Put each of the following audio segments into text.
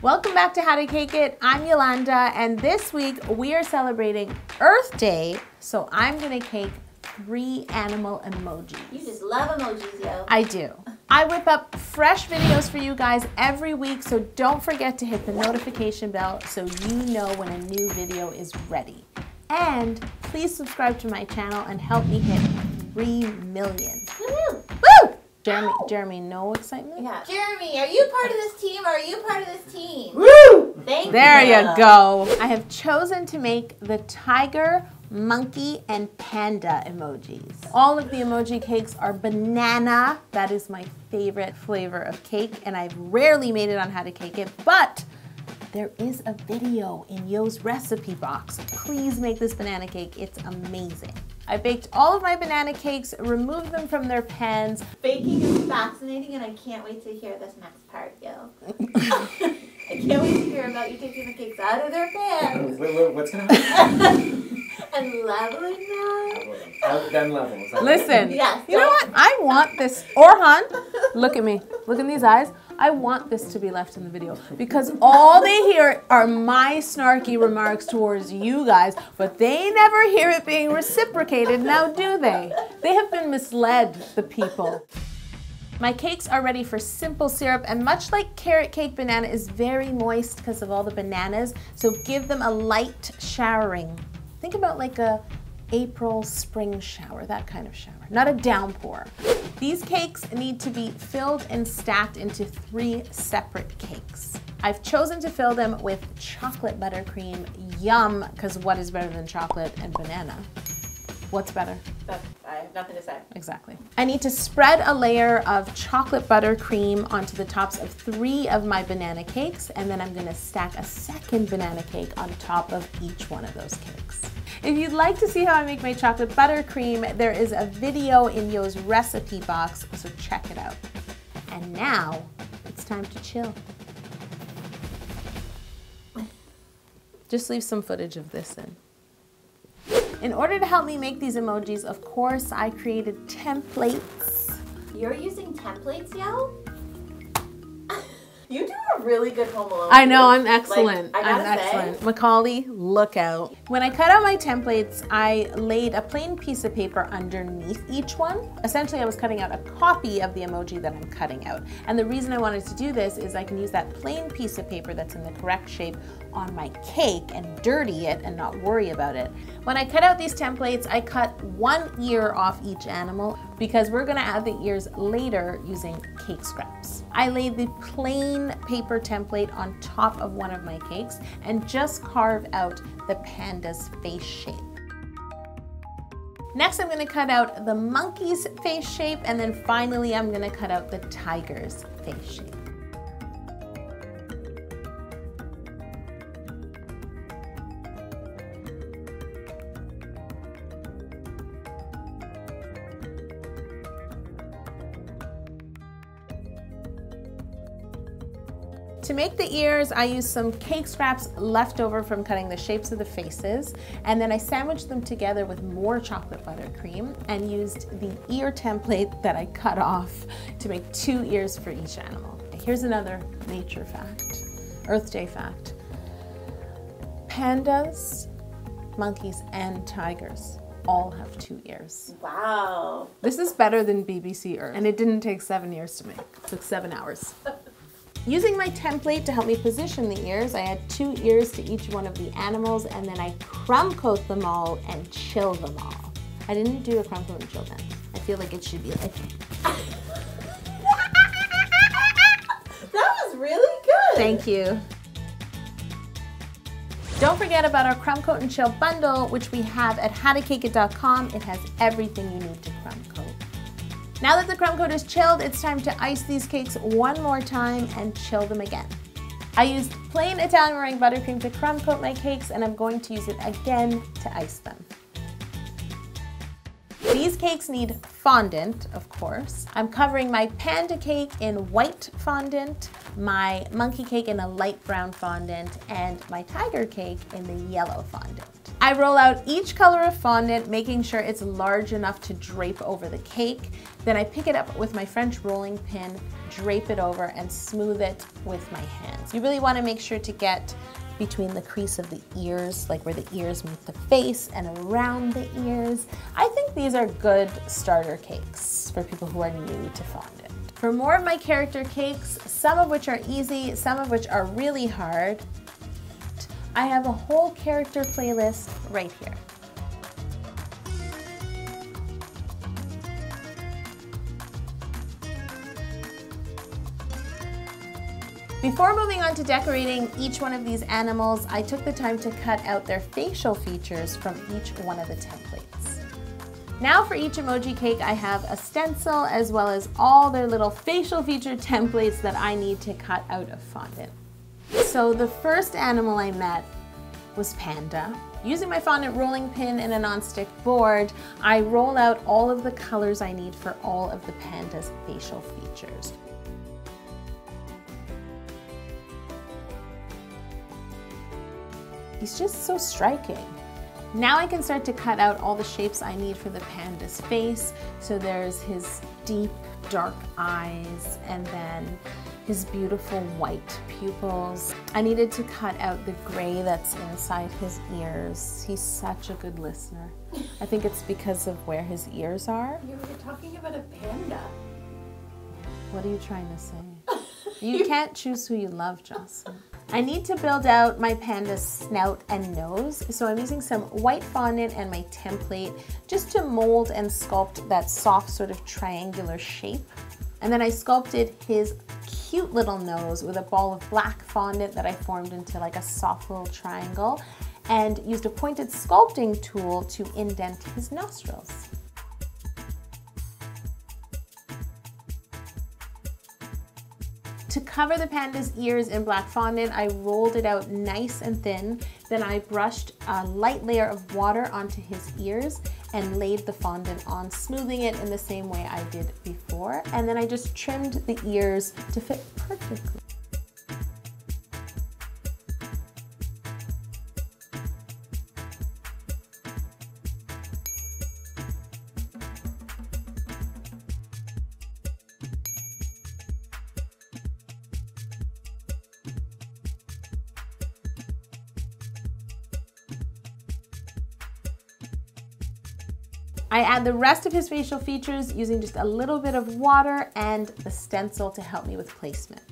Welcome back to How to Cake It. I'm Yolanda, and this week we are celebrating Earth Day, so I'm gonna cake 3 animal emojis. You just love emojis, yo. I do. I whip up fresh videos for you guys every week, so don't forget to hit the notification bell so you know when a new video is ready. And please subscribe to my channel and help me hit 3 million. Woo! Woo! Jeremy, no excitement? Yeah. Jeremy, are you part of this team or are you part of this team? Woo! Thank you. There you go. I have chosen to make the tiger, monkey, and panda emojis. All of the emoji cakes are banana. That is my favorite flavor of cake, and I've rarely made it on How to Cake It, but there is a video in Yo's recipe box. Please make this banana cake. It's amazing. I baked all of my banana cakes, removed them from their pans. Baking is fascinating, and I can't wait to hear this next part, yo. I can't wait to hear about you taking the cakes out of their pans. What's going to happen? And leveling them. Out then level. Listen, Yes, you know what? I want this, Orhan, look at me, look in these eyes. I want this to be left in the video because all they hear are my snarky remarks towards you guys, but they never hear it being reciprocated, now do they? They have been misled, the people. My cakes are ready for simple syrup, and much like carrot cake, banana is very moist because of all the bananas, so give them a light showering. Think about like a April spring shower, that kind of shower, not a downpour. These cakes need to be filled and stacked into 3 separate cakes. I've chosen to fill them with chocolate buttercream. Yum, because what is better than chocolate and banana? What's better? I have nothing to say. Exactly. I need to spread a layer of chocolate buttercream onto the tops of 3 of my banana cakes, and then I'm gonna stack a second banana cake on top of each one of those cakes. If you'd like to see how I make my chocolate buttercream, there is a video in Yo's recipe box, so check it out. And now, it's time to chill. Just leave some footage of this in. In order to help me make these emojis, of course, I created templates. You're using templates, yo? You do a really good home alone. I know, I'm excellent. Like, I'm excellent. Macaulay, look out. When I cut out my templates, I laid a plain piece of paper underneath each one. Essentially, I was cutting out a copy of the emoji that I'm cutting out. And the reason I wanted to do this is I can use that plain piece of paper that's in the correct shape on my cake and dirty it and not worry about it. When I cut out these templates, I cut 1 ear off each animal because we're gonna add the ears later using cake scraps. I laid the plain paper template on top of one of my cakes and just carve out the panda's face shape. Next, I'm gonna cut out the monkey's face shape, and then finally, I'm gonna cut out the tiger's face shape. To make the ears, I used some cake scraps left over from cutting the shapes of the faces, and then I sandwiched them together with more chocolate buttercream and used the ear template that I cut off to make 2 ears for each animal. Here's another nature fact, Earth Day fact. Pandas, monkeys, and tigers all have 2 ears. Wow. This is better than BBC Earth, and it didn't take 7 years to make. It took 7 hours. Using my template to help me position the ears, I add 2 ears to each one of the animals, and then I crumb coat them all and chill them all. I didn't do a crumb coat and chill then. I feel like it should be like That was really good. Thank you. Don't forget about our crumb coat and chill bundle, which we have at howtocakeit.com. It has everything you need to crumb coat. Now that the crumb coat is chilled, it's time to ice these cakes one more time and chill them again. I used plain Italian meringue buttercream to crumb coat my cakes, and I'm going to use it again to ice them. These cakes need fondant, of course. I'm covering my panda cake in white fondant, my monkey cake in a light brown fondant, and my tiger cake in the yellow fondant. I roll out each color of fondant, making sure it's large enough to drape over the cake. Then I pick it up with my French rolling pin, drape it over, and smooth it with my hands. You really want to make sure to get between the crease of the ears, like where the ears meet the face, and around the ears. I think these are good starter cakes for people who are new to fondant. For more of my character cakes, some of which are easy, some of which are really hard, I have a whole character playlist right here. Before moving on to decorating each one of these animals, I took the time to cut out their facial features from each one of the templates. Now for each emoji cake, I have a stencil as well as all their little facial feature templates that I need to cut out of fondant. So the first animal I met was Panda. Using my fondant rolling pin and a non-stick board, I roll out all of the colors I need for all of the panda's facial features. He's just so striking. Now I can start to cut out all the shapes I need for the panda's face. So there's his deep, dark eyes, and then his beautiful white pupils. I needed to cut out the gray that's inside his ears. He's such a good listener. I think it's because of where his ears are. You were talking about a panda. What are you trying to say? You can't choose who you love, Jocelyn. I need to build out my panda's snout and nose, so I'm using some white fondant and my template just to mold and sculpt that soft sort of triangular shape. And then I sculpted his cute little nose with a ball of black fondant that I formed into like a soft little triangle, and used a pointed sculpting tool to indent his nostrils. To cover the panda's ears in black fondant, I rolled it out nice and thin. Then I brushed a light layer of water onto his ears and laid the fondant on, smoothing it in the same way I did before. And then I just trimmed the ears to fit perfectly. I add the rest of his facial features using just a little bit of water and the stencil to help me with placement.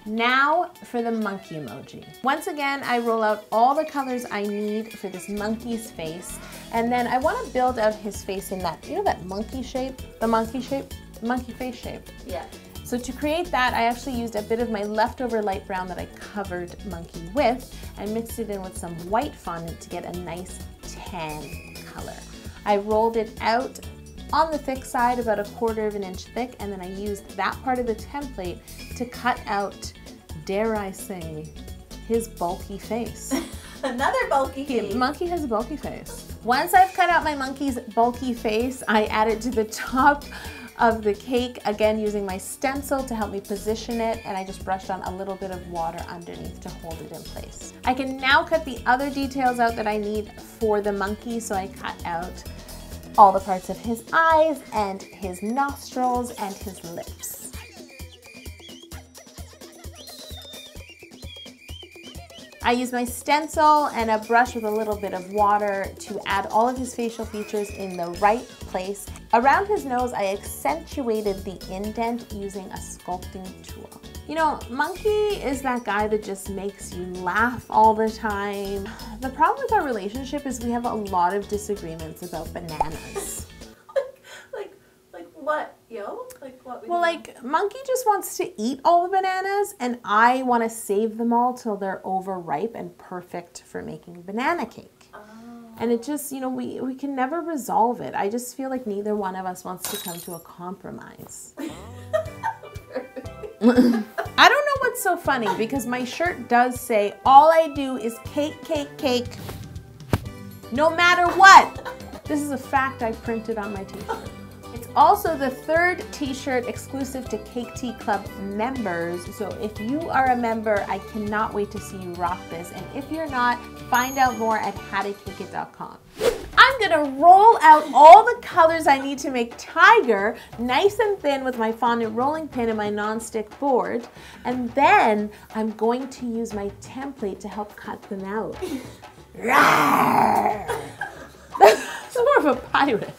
Now for the monkey emoji. Once again, I roll out all the colors I need for this monkey's face, and then I want to build out his face in that, you know, that monkey shape? The monkey face shape. Yeah. So to create that, I actually used a bit of my leftover light brown that I covered monkey with and mixed it in with some white fondant to get a nice tan color. I rolled it out on the thick side, about 1/4 inch thick, and then I used that part of the template to cut out, dare I say, his bulky face. Another bulky face. Monkey has a bulky face. Once I've cut out my monkey's bulky face, I add it to the top of the cake, again using my stencil to help me position it, and I just brushed on a little bit of water underneath to hold it in place. I can now cut the other details out that I need for the monkey, so I cut out all the parts of his eyes and his nostrils and his lips. I use my stencil and a brush with a little bit of water to add all of his facial features in the right place. Around his nose, I accentuated the indent using a sculpting tool. You know, Monkey is that guy that just makes you laugh all the time. The problem with our relationship is we have a lot of disagreements about bananas. like what, yo? Like what? Well, like Monkey just wants to eat all the bananas, and I want to save them all till they're overripe and perfect for making banana cake. Oh. And it just, you know, we can never resolve it. I just feel like neither one of us wants to come to a compromise. I don't know what's so funny because my shirt does say, all I do is cake, cake, cake, no matter what. This is a fact I printed on my t-shirt. It's also the third t-shirt exclusive to Cake Tea Club members. So if you are a member, I cannot wait to see you rock this. And if you're not, find out more at howtokakeit.com. I'm gonna roll out all the colors I need to make Tiger nice and thin with my fondant rolling pin and my non-stick board. And then I'm going to use my template to help cut them out. That's more of a pirate.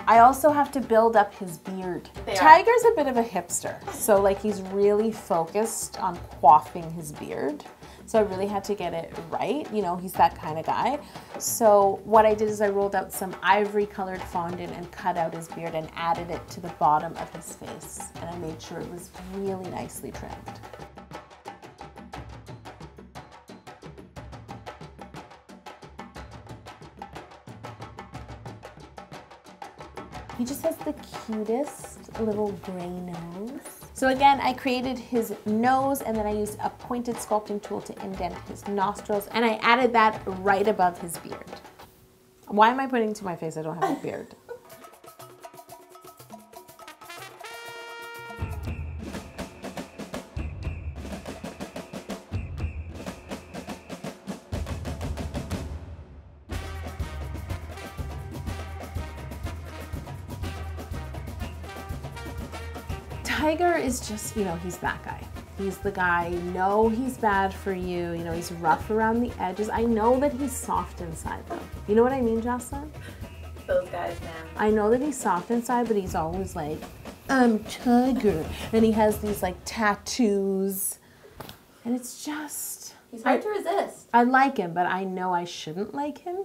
I also have to build up his beard. Tiger's a bit of a hipster, so like he's really focused on coiffing his beard. So I really had to get it right. You know, he's that kind of guy. So what I did is I rolled out some ivory colored fondant and cut out his beard and added it to the bottom of his face. And I made sure it was really nicely trimmed. He just has the cutest little gray nose. So again, I created his nose and then I used a pointed sculpting tool to indent his nostrils and I added that right above his beard. Why am I putting it to my face? I don't have a beard. Tiger is just, you know, he's that guy. He's the guy, you know he's bad for you, you know, he's rough around the edges. I know that he's soft inside though. You know what I mean, Jocelyn? Those guys, man. I know that he's soft inside, but he's always like, I'm Tiger. And he has these like tattoos. And it's just... He's hard to resist. I like him, but I know I shouldn't like him.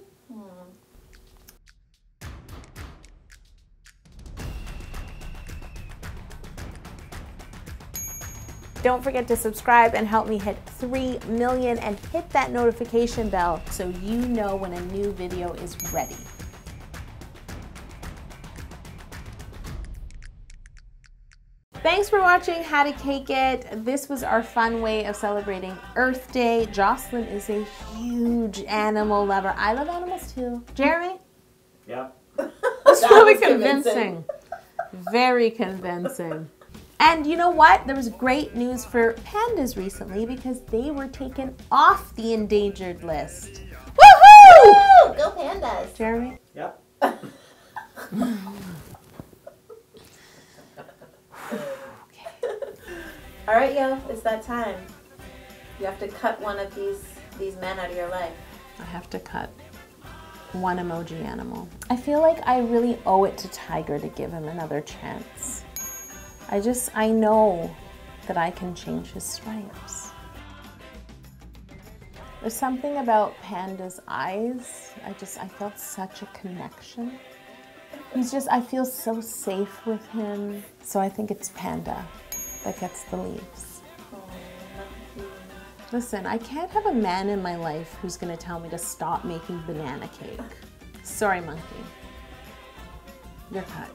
Don't forget to subscribe and help me hit 3 million and hit that notification bell so you know when a new video is ready. Thanks for watching How to Cake It. This was our fun way of celebrating Earth Day. Jocelyn is a huge animal lover. I love animals too. Jeremy? Yeah. That's really convincing. Very convincing. And you know what? There was great news for pandas recently because they were taken off the endangered list. Woohoo! Woo! Go pandas. Jeremy? Yep. All right, yo, it's that time. You have to cut one of these men out of your life. I have to cut one emoji animal. I feel like I really owe it to Tiger to give him another chance. I know that I can change his stripes. There's something about Panda's eyes. I felt such a connection. I feel so safe with him. So I think it's Panda that gets the leaves. Listen, I can't have a man in my life who's gonna tell me to stop making banana cake. Sorry, monkey. You're cut.